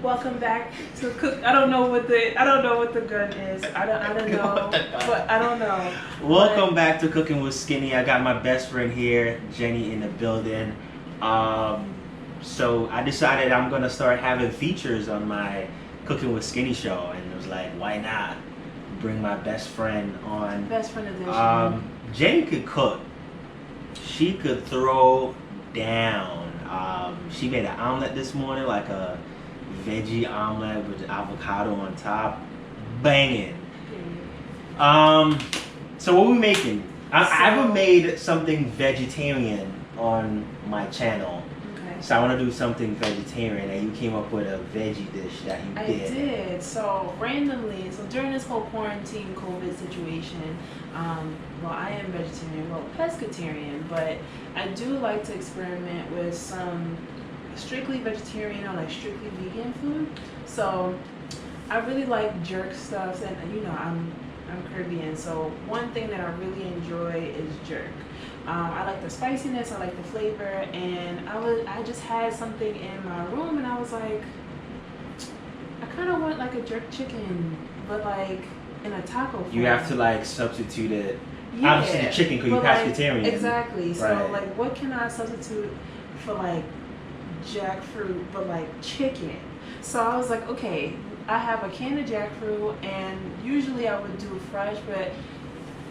Welcome back to Cook. I don't know what the gun is. I don't know, but I don't know. Welcome back to Cooking with Skinny. I got my best friend here, Jenny, in the building. So I decided I'm gonna start having features on my Cooking with Skinny show, and it was like, why not bring my best friend on? Best friend edition. Jenny could cook. She could throw down. She made an omelet this morning, like a veggie omelet with avocado on top. Banging. So what are we making? I haven't made something vegetarian on my channel. Okay. So I want to do something vegetarian, and you came up with a veggie dish that you did. I did. So randomly, during this whole quarantine COVID situation, well, I am vegetarian, well, pescatarian, but I do like to experiment with some strictly vegetarian or like strictly vegan food. So I really like jerk stuff, and I'm Caribbean, so one thing that I really enjoy is jerk. I like the spiciness, I like the flavor, and I just had something in my room, and I was like, I kind of want like a jerk chicken, but like in a taco form. You have to like substitute it. Yeah, obviously the chicken because you're pescatarian. Like, exactly. So right. like, what can I substitute for like jackfruit, but like chicken? So I was like, okay, I have a can of jackfruit, and usually I would do fresh, but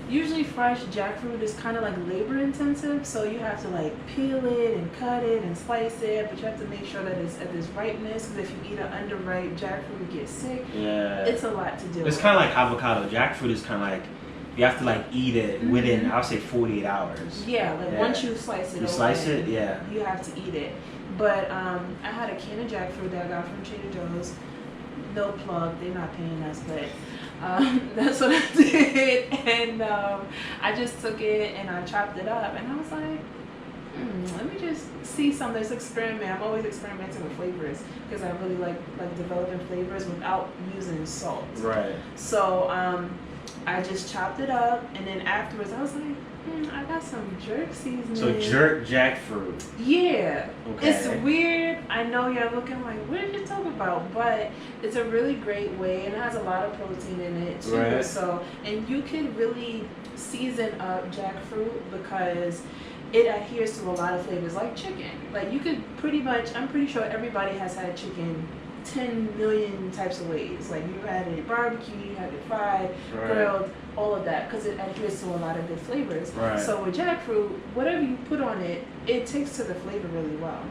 usually fresh jackfruit is kind of like labor intensive, so you have to like peel it and cut it and slice it, but you have to make sure that it's at this ripeness, because if you eat an underripe jackfruit, you get sick. Yeah. It's a lot to do. It's kind of like avocado. Jackfruit is kind of like, you have to like eat it within, I'll say 48 hours. Yeah, like once you slice it. You slice it, yeah. You have to eat it. But I had a can of jackfruit that I got from Trader Joe's. No plug, they're not paying us, but that's what I did. And I just took it and I chopped it up, and I was like, let me just see some. Let's experiment. I'm always experimenting with flavors because I really like developing flavors without using salt. Right. So I just chopped it up, and then afterwards I was like, I got some jerk seasoning. So jerk jackfruit. Yeah. Okay. It's weird. I know you're looking like, what did you talk about? But it's a really great way, and it has a lot of protein in it too. Right. So, and you can really season up jackfruit because it adheres to a lot of flavors, like chicken. Like you could pretty much, I'm pretty sure everybody has had chicken 10 million types of ways. Like you've had it barbecue, you had it fried, grilled, all of that, because it adheres to a lot of good flavors. Right. So with jackfruit, whatever you put on it, it takes to the flavor really well.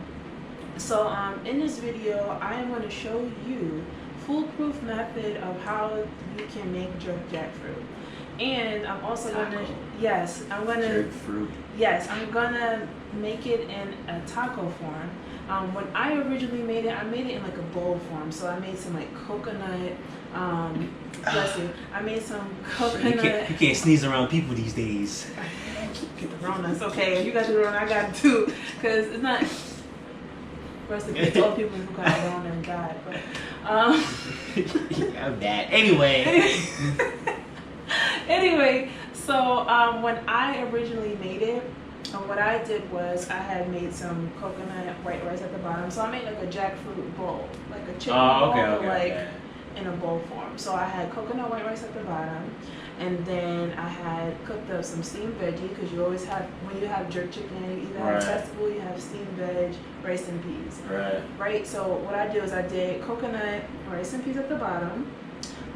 So in this video, I am going to show you foolproof method of how you can make jerk jackfruit. And I'm also going to, I'm going to make it in a taco form. When I originally made it, I made it in like a bowl form. So I made some like coconut, bless you. I made some coconut. You can't sneeze around people these days. Get the Rona. It's okay. If you got the Rona, I got it too. Because it's not, rest of the old people who got the Rona and died. But, I'm bad. Anyway, so when I originally made it, what I did was I had made some coconut white rice at the bottom. So I made like a jackfruit bowl, like a chicken bowl, in a bowl form. So I had coconut white rice at the bottom, and then I had cooked up some steamed veggie, because you always have, when you have jerk chicken, you either have vegetable, you have steamed veg, rice and peas. Right. So what I do is I did coconut, rice and peas at the bottom.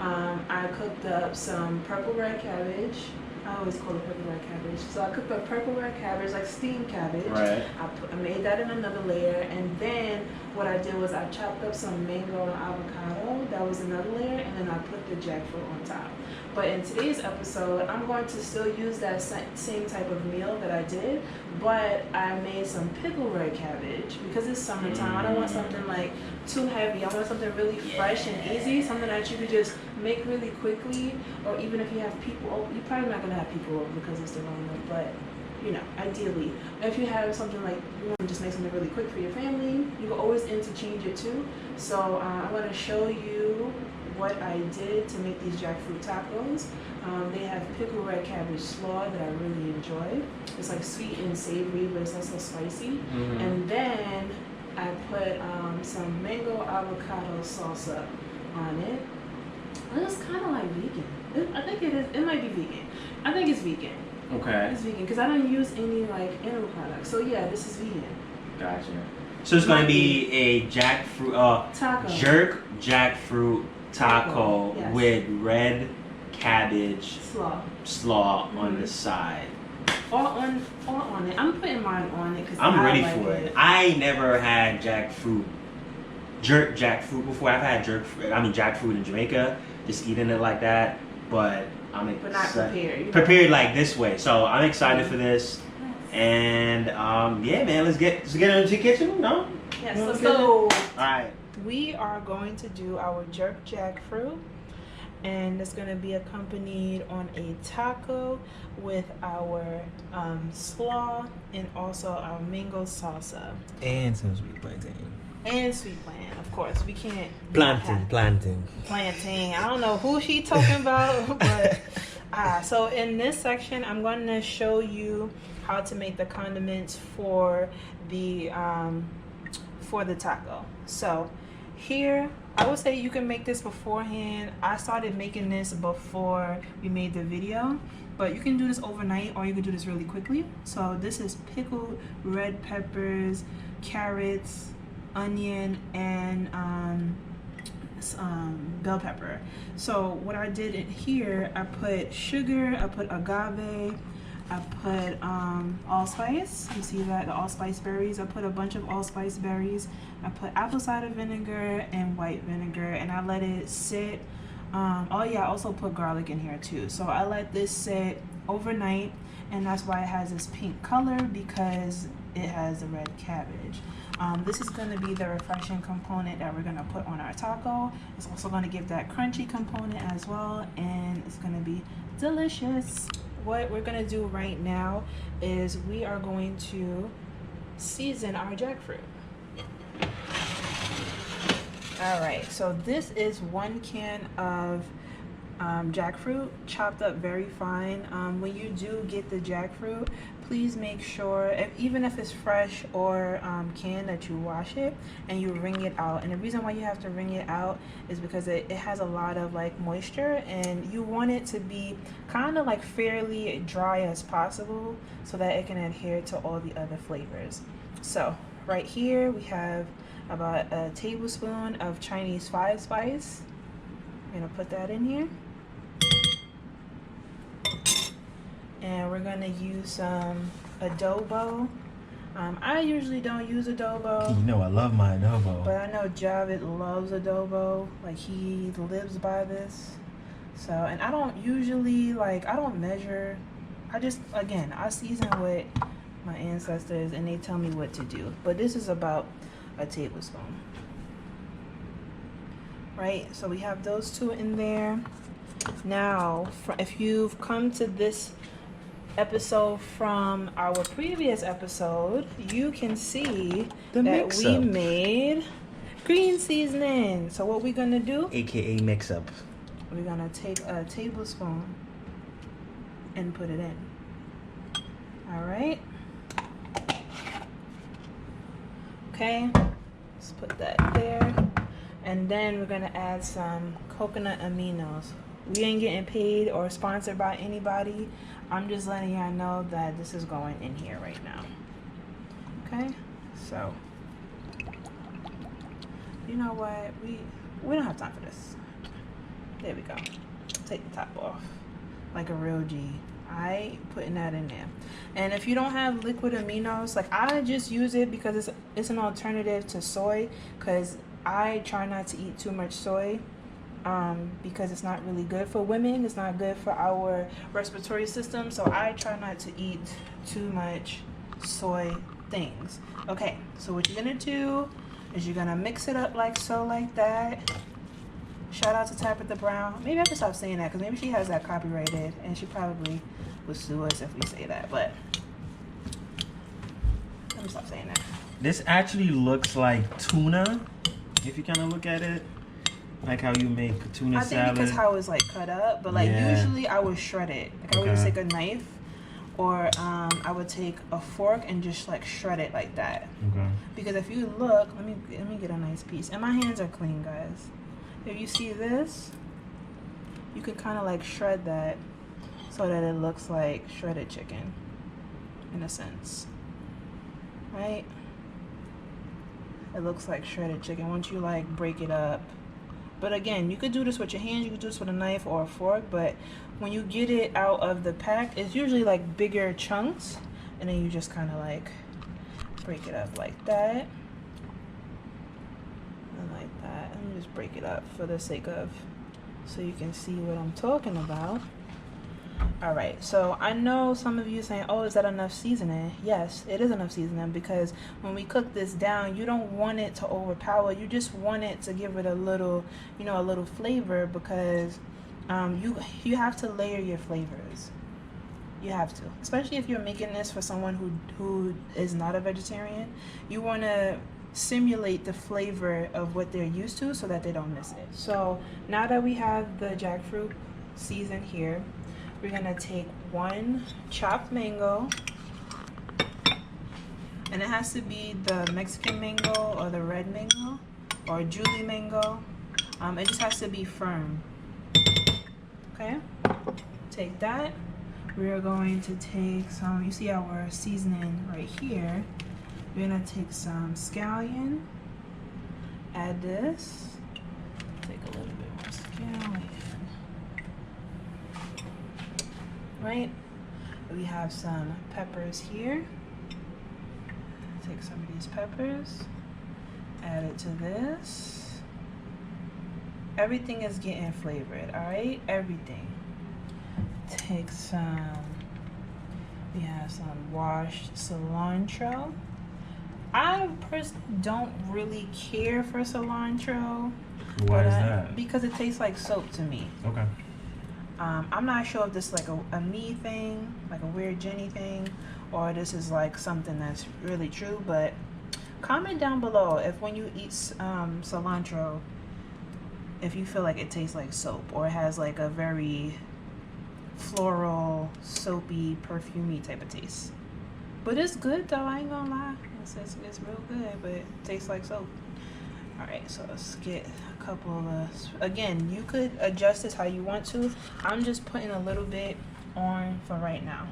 I cooked up some purple red cabbage. I always call it purple red cabbage. So I cooked up purple red cabbage, like steamed cabbage. Right. I made that in another layer, and then what I did was I chopped up some mango and avocado. That was another layer, and then I put the jackfruit on top. But in today's episode, I'm going to still use that same type of meal that I did, but I made some pickled red cabbage because it's summertime. I don't want something like too heavy. I want something really fresh and easy, something that you could just make really quickly, or even if you have people over. You're probably not going to have people over because it's the Rona, but ideally, if you have something like you want to just make something really quick for your family, you can always interchange it too. So I want to show you what I did to make these jackfruit tacos. They have pickled red cabbage slaw that I really enjoy. It's like sweet and savory, but it's also spicy. And then I I put some mango avocado salsa on it. It's kind of like vegan. I think it is. It might be vegan. I think it's vegan. Okay. It's vegan because I don't use any like animal products. So yeah, this is vegan. Gotcha. So it's gonna be a jackfruit, taco. jerk jackfruit taco yes. with red cabbage slaw on the side. All on it. I'm putting mine on it because I'm ready for it. I never had jerk jackfruit before. I've had jackfruit in Jamaica, just eating it like that. But I'm excited. But not prepared. Prepared like this way. So I'm excited for this. And yeah, man, let's get into the kitchen. No? Yes. Let's go. All right. We are going to do our jerk jackfruit, and it's going to be accompanied on a taco with our slaw and also our mango salsa and some sweet plantain. And sweet plantain, of course. We can't. Plantain. I don't know who she talking about, but so in this section, I'm going to show you how to make the condiments for the taco. So here, I would say you can make this beforehand. I started making this before we made the video, but you can do this overnight or you can do this really quickly. So this is pickled red peppers, carrots, onion, and bell pepper. So what I did in here, I put sugar, I put agave, I put allspice. You see that, the allspice berries. I put a bunch of allspice berries. I put apple cider vinegar and white vinegar, and I let it sit. Oh yeah, I also put garlic in here too. So I let this sit overnight, and that's why it has this pink color, because it has the red cabbage. This is going to be the refreshing component that we're going to put on our taco. It's also going to give that crunchy component as well, and it's going to be delicious. What we're going to do right now is we are going to season our jackfruit. All right, so this is 1 can of jackfruit chopped up very fine. When you do get the jackfruit, please make sure, even if it's fresh or canned, that you wash it and you wring it out. And the reason why you have to wring it out is because it has a lot of like moisture, and you want it to be kind of like fairly dry as possible so that it can adhere to all the other flavors. So right here we have about a tablespoon of Chinese 5 spice. I'm gonna put that in here. And we're gonna use some adobo. I usually don't use adobo. You know I love my adobo. But I know Javid loves adobo. Like, he lives by this. So, and I don't usually, like, I don't measure. I just, again, I season with my ancestors and they tell me what to do. But this is about a tablespoon. Right? So we have those 2 in there. Now, if you've come to this episode from our previous episode, you can see that we made green seasoning. So what we're gonna do, aka mix up, we're gonna take a tablespoon and put it in. All right, okay, let's put that there. And then we're gonna add some coconut aminos. We ain't getting paid or sponsored by anybody. I'm just letting y'all know that this is going in here right now. Okay, so you know what? We don't have time for this. There we go. Take the top off like a real G. Putting that in there. And if you don't have liquid aminos, like, I just use it because it's an alternative to soy, because I try not to eat too much soy. Because it's not really good for women. It's not good for our respiratory system. So I try not to eat too much soy things. Okay, so what you're gonna do is you're gonna mix it up like so, like that. Shout out to Tabitha Brown. Maybe I can stop saying that, because maybe she has that copyrighted and she probably would sue us if we say that, but let me stop saying that. This actually looks like tuna, if you kind of look at it. Like how you make tuna salad. I think because how it's like cut up, but like usually I would shred it. Like I would just take a knife or I would take a fork and just like shred it like that. Okay. Because if you look, let me get a nice piece. And my hands are clean, guys. If you see this, you can kind of like shred that so that it looks like shredded chicken, in a sense, right? It looks like shredded chicken once you like break it up. But again, you could do this with your hands, you could do this with a knife or a fork, but when you get it out of the pack, it's usually like bigger chunks, and then you just kind of like break it up like that. And like that. Let me just break it up for the sake of, so you can see what I'm talking about. All right, so I know some of you saying, oh, is that enough seasoning? Yes, it is enough seasoning, because when we cook this down, you don't want it to overpower. You just want it to give it a little, you know, a little flavor, because you have to layer your flavors. You have to, especially if you're making this for someone who is not a vegetarian. You want to simulate the flavor of what they're used to so that they don't miss it. So now that we have the jackfruit seasoned here, we're gonna take one chopped mango, and it has to be the Mexican mango or the red mango or Julie mango. It just has to be firm. Okay, take that. We are going to take some, you see our seasoning right here. We're gonna take some scallion, add this, take a little bit more scallion. Right, we have some peppers here. Take some of these peppers, add it to this. Everything is getting flavored, all right? Everything. Take some, we have some washed cilantro. I personally don't really care for cilantro. Why is that? Because it tastes like soap to me. Okay. I'm not sure if this is like a me thing, like a weird Jenny thing, or this is like something that's really true, but comment down below if when you eat cilantro, if you feel like it tastes like soap or it has like a very floral, soapy, perfumey type of taste. But it's good though, I ain't gonna lie. It's real good, but it tastes like soap. Alright, so let's get a couple of, again, you could adjust this how you want to. I'm just putting a little bit on for right now.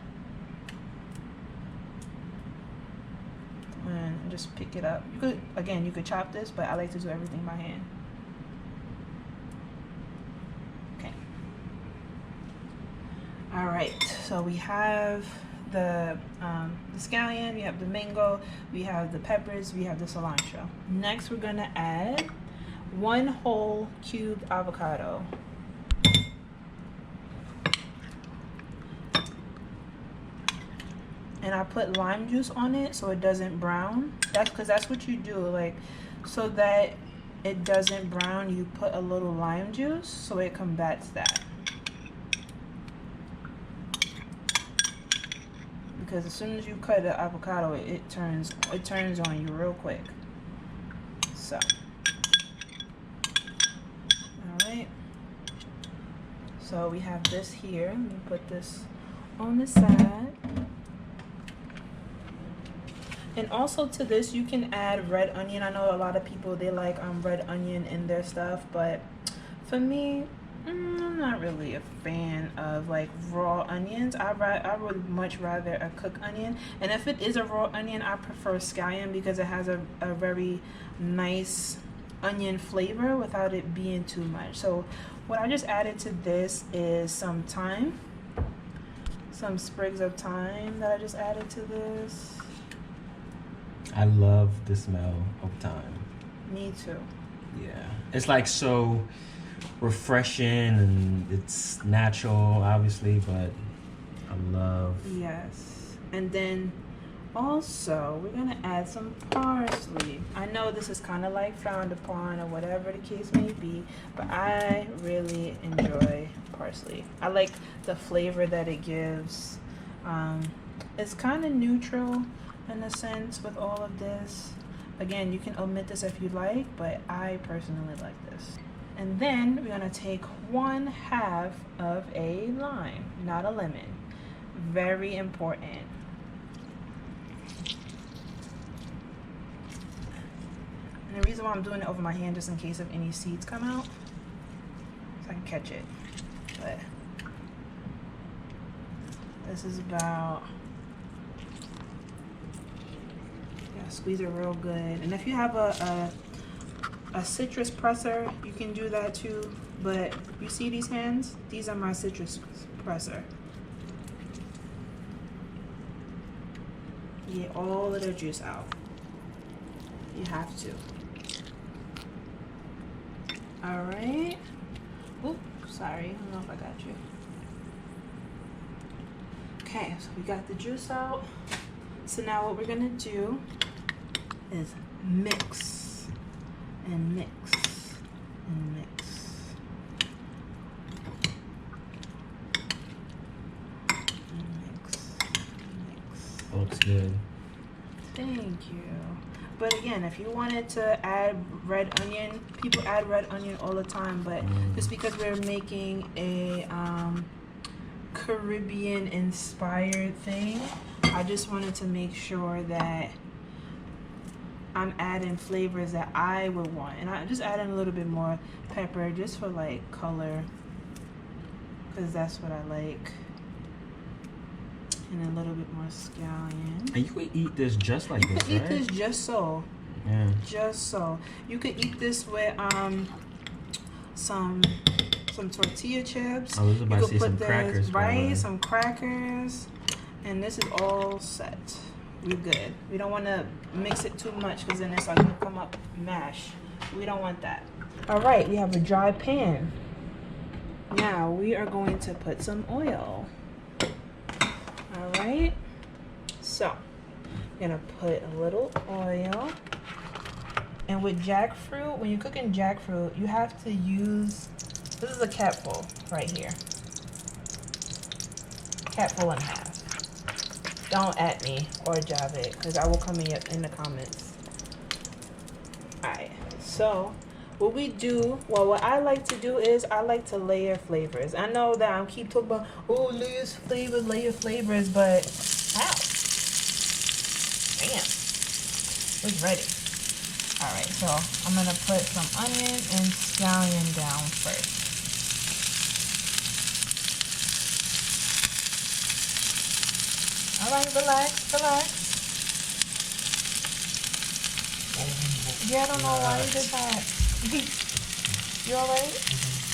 And just pick it up. You could, again, you could chop this, but I like to do everything by hand. Okay. Alright, so we have the scallion, we have the mango, we have the peppers, we have the cilantro. Next, we're gonna add one whole cubed avocado. And I put lime juice on it so it doesn't brown. That's because that's what you do, like, so that it doesn't brown, you put a little lime juice so it combats that. Because as soon as you cut the avocado, it turns on you real quick. So, all right. So we have this here. Let me put this on the side. And also to this, you can add red onion. I know a lot of people, they like red onion in their stuff, but for me, I'm not really a fan of like raw onions. I would much rather a cooked onion. And if it is a raw onion, I prefer scallion because it has a very nice onion flavor without it being too much. So what I just added to this is some thyme, some sprigs of thyme that I just added to this. I love the smell of thyme. Me too. Yeah, it's like so refreshing and it's natural, obviously, but I love. Yes, and then also we're gonna add some parsley. I know this is kind of like frowned upon or whatever the case may be, but I really enjoy parsley. I like the flavor that it gives. It's kind of neutral in a sense with all of this. Again, you can omit this if you like, but I personally like this. And then we're gonna take 1/2 of a lime, not a lemon. Very important. And the reason why I'm doing it over my hand, just in case if any seeds come out, so I can catch it. But this is about, yeah, squeeze it real good. And if you have a citrus presser, you can do that too. But you see these hands? These are my citrus presser. Get all of the juice out. You have to. All right. Oop, sorry. I don't know if I got you. Okay, so we got the juice out. So now what we're gonna do is mix and mix and mix. And mix. Looks good. Thank you. But again, if you wanted to add red onion, people add red onion all the time, but just because we're making a Caribbean inspired thing, I just wanted to make sure that I'm adding flavors that I would want. And I just add in a little bit more pepper just for like color, because that's what I like. And a little bit more scallion. And you could eat this just like this, right? You could eat this just so. Yeah. Just so. You could eat this with some tortilla chips. I was about you to could say put some this, crackers. right? Some crackers. And this is all set. We're good. We don't want to mix it too much because then it's like gonna come up mash. We don't want that. All right, we have a dry pan. Now we are going to put some oil. All right, so I'm gonna put a little oil. And with jackfruit, when you're cooking jackfruit, you have to use, this is a capful right here. Capful and a half. Don't at me or Javed, because I will come in the comments. All right, so what we do, well, what I like to do is I like to layer flavors. I know that I keep talking about, oh, layer flavors, but how? Damn, it's ready. All right, so I'm gonna put some onion and scallion down first. All right, relax. Yeah, I don't know why you did that. You all right?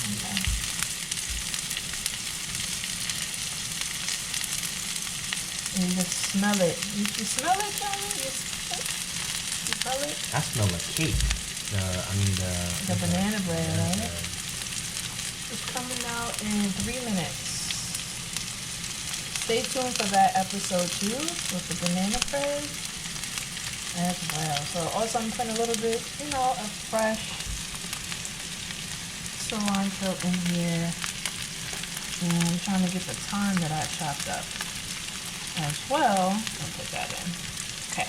Okay. And you just smell it. You smell it, Johnny? You smell it? I smell a cake. The banana bread, right? It's coming out in 3 minutes. Stay tuned for that episode 2 with the banana bread as well. So also I'm putting a little bit, of fresh cilantro in here. And I'm trying to get the thyme that I chopped up as well. I'll put that in. Okay.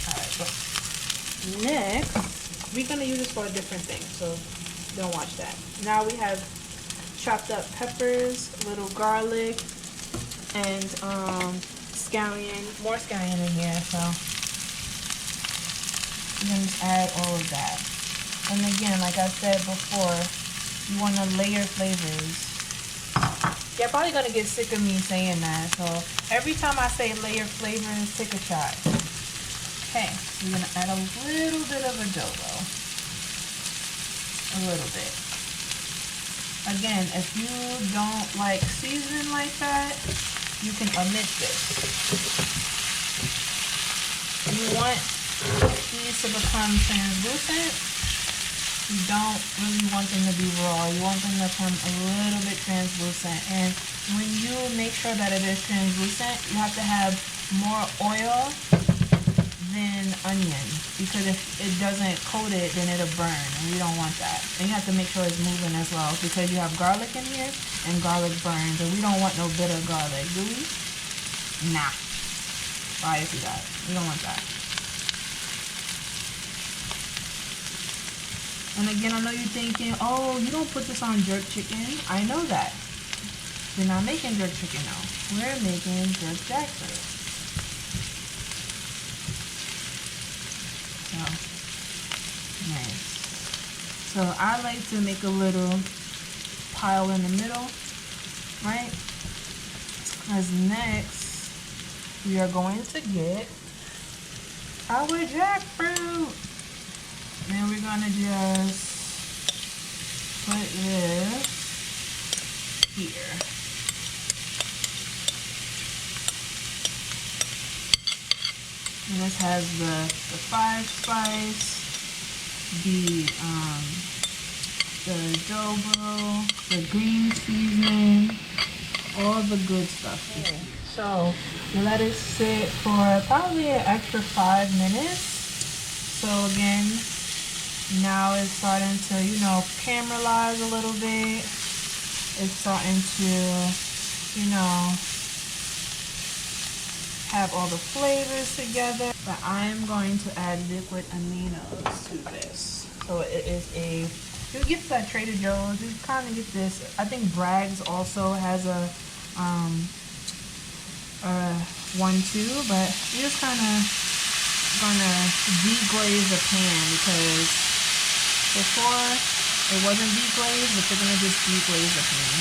Alright, so next, we're going to use this for a different thing. So don't watch that. Now we have chopped up peppers, little garlic, and scallion, more scallion in here, so you can just add all of that. And again, like I said before, you want to layer flavors. You're probably gonna get sick of me saying that, so every time I say layer flavors, take a shot. Okay, so you're gonna add a little bit of adobo. A little bit. Again, if you don't like seasoning like that, you can omit this. You want these to become translucent. You don't really want them to be raw. You want them to become a little bit translucent. And when you make sure that it is translucent, you have to have more oil than onion, because if it doesn't coat it, then it'll burn, and we don't want that. And you have to make sure it's moving as well, because you have garlic in here, and garlic burns, and we don't want no bitter garlic, do we? Nah. Why is that? We don't want that. And again, I know you're thinking, oh, you don't put this on jerk chicken. I know that. We're not making jerk chicken now. We're making jerk jackfruit. So, nice. So I like to make a little pile in the middle, right? Because next, we are going to get our jackfruit. And we're gonna just put this here. And this has the 5 spice, the adobo, the green seasoning, all the good stuff. Okay. So you let it sit for probably an extra 5 minutes. So again, now it's starting to, you know, caramelize a little bit. It's starting to, you know, have all the flavors together. But I'm going to add liquid aminos to this. So it is you get this at Trader Joe's. You kind of get this. I think Bragg's also has a one too, but you're just kind of gonna deglaze the pan because before it wasn't deglazed, but you're gonna just deglaze the pan.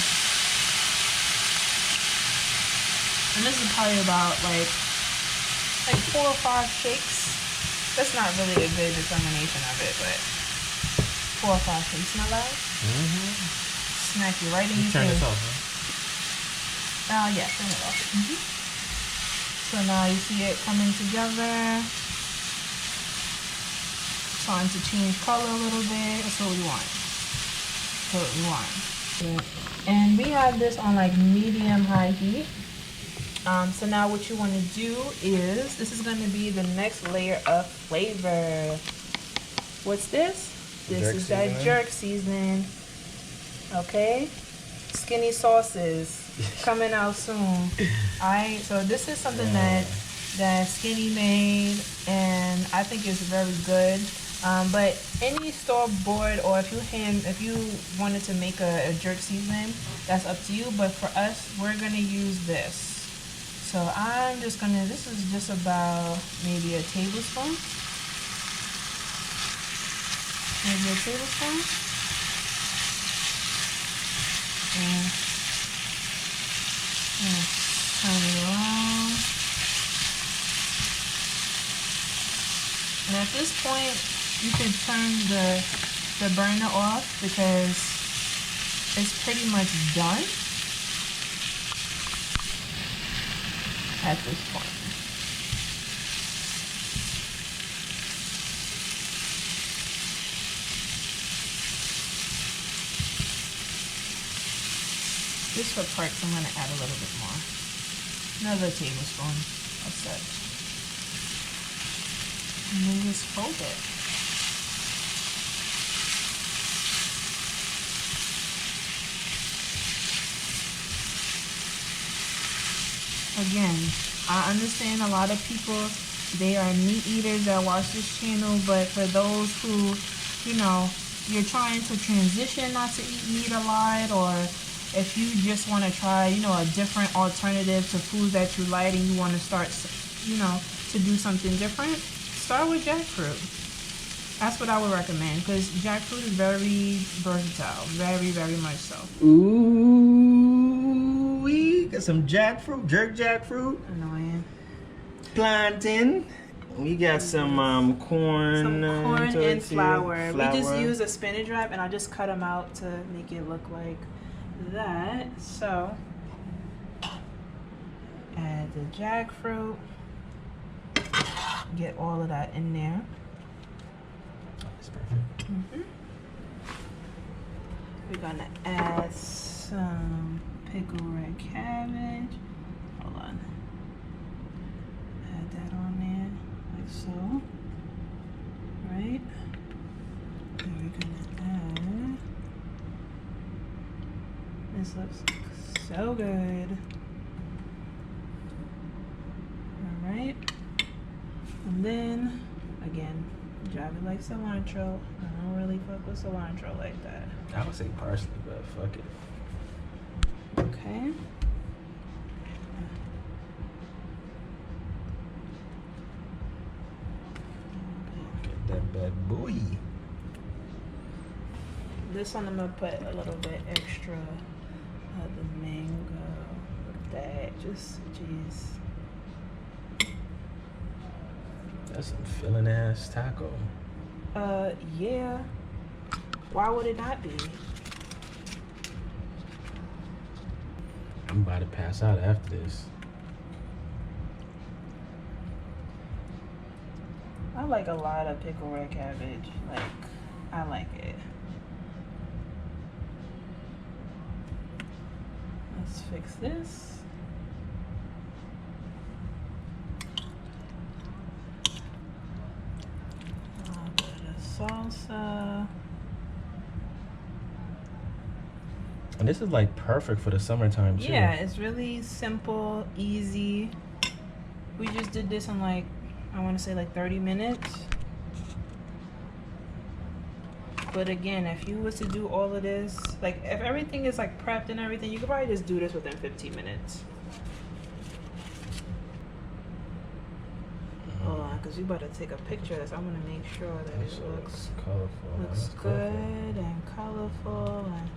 And this is probably about like 4 or 5 shakes. That's not really a good determination of it, but 4 or 5 shakes, not loud? Mm-hmm. Smack you right in your face. Turn this off, huh? Yeah, turn it off. Mm-hmm. So now you see it coming together. Starting to change color a little bit. That's what we want. That's what we want. And we have this on like medium-high heat. So now what you want to do is, this is going to be the next layer of flavor. What's this? This is that jerk seasoning. Okay? Skinny sauces coming out soon. Alright, so this is something that Skinny made, and I think it's very good. But any store-bought, or if you wanted to make a jerk seasoning, that's up to you. But for us, we're gonna use this. So I'm just gonna, this is just about maybe a tablespoon. Maybe a tablespoon. And turn it around. And at this point, you can turn the burner off because it's pretty much done. At this point. Just for parts, I'm going to add a little bit more. Another tablespoon of such. And then just fold it. Again, I understand a lot of people, they are meat eaters that watch this channel, but for those who, you know, you're trying to transition not to eat meat a lot, or if you just want to try, you know, a different alternative to food that you like and you want to start, you know, to do something different, start with jackfruit. That's what I would recommend, because jackfruit is very versatile, very, very much so. Ooh, we got some jackfruit, jerk jackfruit. Annoying. Plantain. We got some corn. Some corn and flour. flour. We just use a spinach wrap, and I just cut them out to make it look like that. So, add the jackfruit. Get all of that in there. That's perfect. Mm-hmm. We're gonna add some pickled red cabbage. Hold on. Add that on there, like so. Right? And we're gonna add. This looks so good. Alright. And then, again, probably like cilantro. I don't really fuck with cilantro like that. I would say parsley, but fuck it. Okay. Get that bad boy. This one I'm gonna put a little bit extra of the mango with that. Just, jeez. That's some filling ass taco. Yeah. Why would it not be? I'm about to pass out after this. I like a lot of pickled red cabbage. Like, I like it. Let's fix this. A little bit of salsa. And this is like perfect for the summertime too. Yeah, it's really simple, easy. We just did this in like, I want to say like 30 minutes. But again, if you was to do all of this, like if everything is like prepped and everything, you could probably just do this within 15 minutes. Hold on, because you better take a picture of this. I'm going to make sure that it looks colorful. looks good and colorful and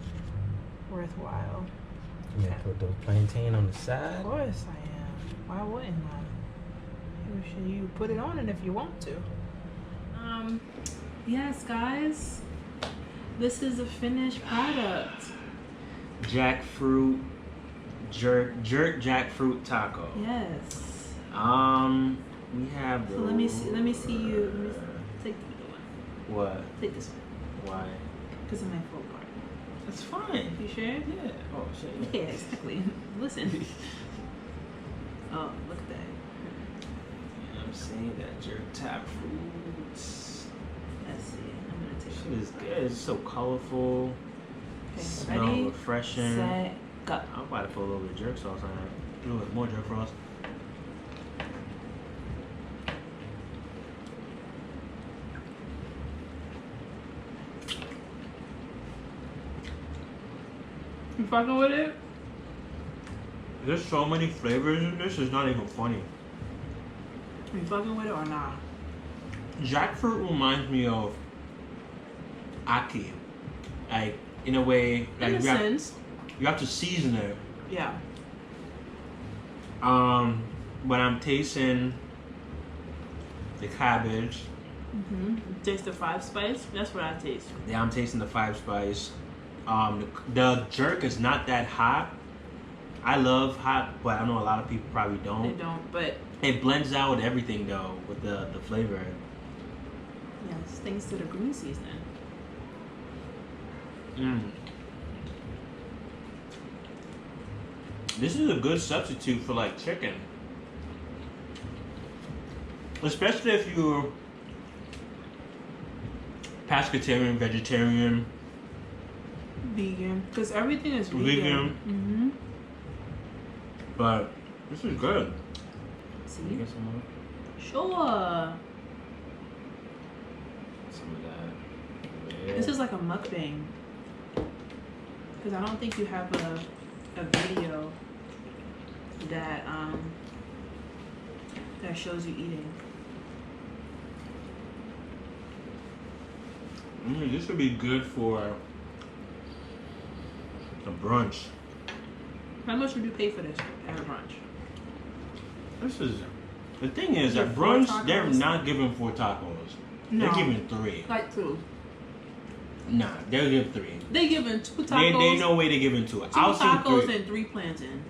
worthwhile. You gonna put those plantain on the side? Of course I am. Why wouldn't I? You put it on it if you want to. Yes, guys. This is a finished product. Jackfruit jerk jackfruit taco. Yes. We have the. So let me see you. Let me take the one. What? Take this one. Why? Because it might fall apart. It's fine. You sure? Yeah. Oh shit. Yeah, exactly. Listen. Oh, look at that. I'm seeing that jerk jackfruit. Let's see. I'm gonna take Shit is good. It's so colorful. Okay, Smell ready, refreshing. set, go. I'm about to put a little bit of jerk sauce on it. A little bit more jerk sauce. You fucking with it? There's so many flavors in this, it's not even funny. You fucking with it or not? Jackfruit reminds me of aki. Like, in a way, like In a sense. you have to season it. Yeah. But I'm tasting the cabbage. Taste the 5 spice. That's what I taste. Yeah, I'm tasting the 5 spice. The jerk is not that hot. I love hot, but I know a lot of people probably don't. They don't, but It blends out with everything though, with the flavor. yes, thanks to the green seasoning. This is a good substitute for like chicken. Especially if you're pescatarian, vegetarian, Vegan, because everything is vegan. But this is good. See? You get some more? Sure. Some of that. Yeah. This is like a mukbang. Because I don't think you have a video that that shows you eating. This would be good for a brunch. How much would you pay for this at a brunch? This is the thing is Your at 4 brunch they're tacos? not giving 4 tacos. No. They're giving 3. Like 2. Nah, they'll give 3. They giving 2 tacos. They no way they're giving 2. 2 I'll see tacos 3. and 3 plantain.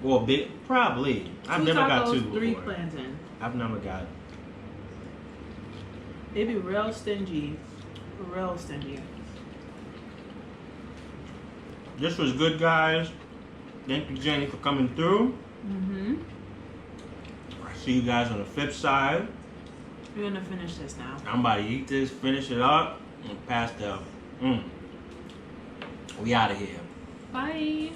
Well, probably. I've 2 never tacos, got 2 3 before. plantain. I've never got. They be real stingy. Real stingy. This was good, guys. Thank you, Jenny, for coming through. I'll see you guys on the flip side. We're gonna finish this now. I'm about to eat this, finish it up, and pass the. We out of here. Bye.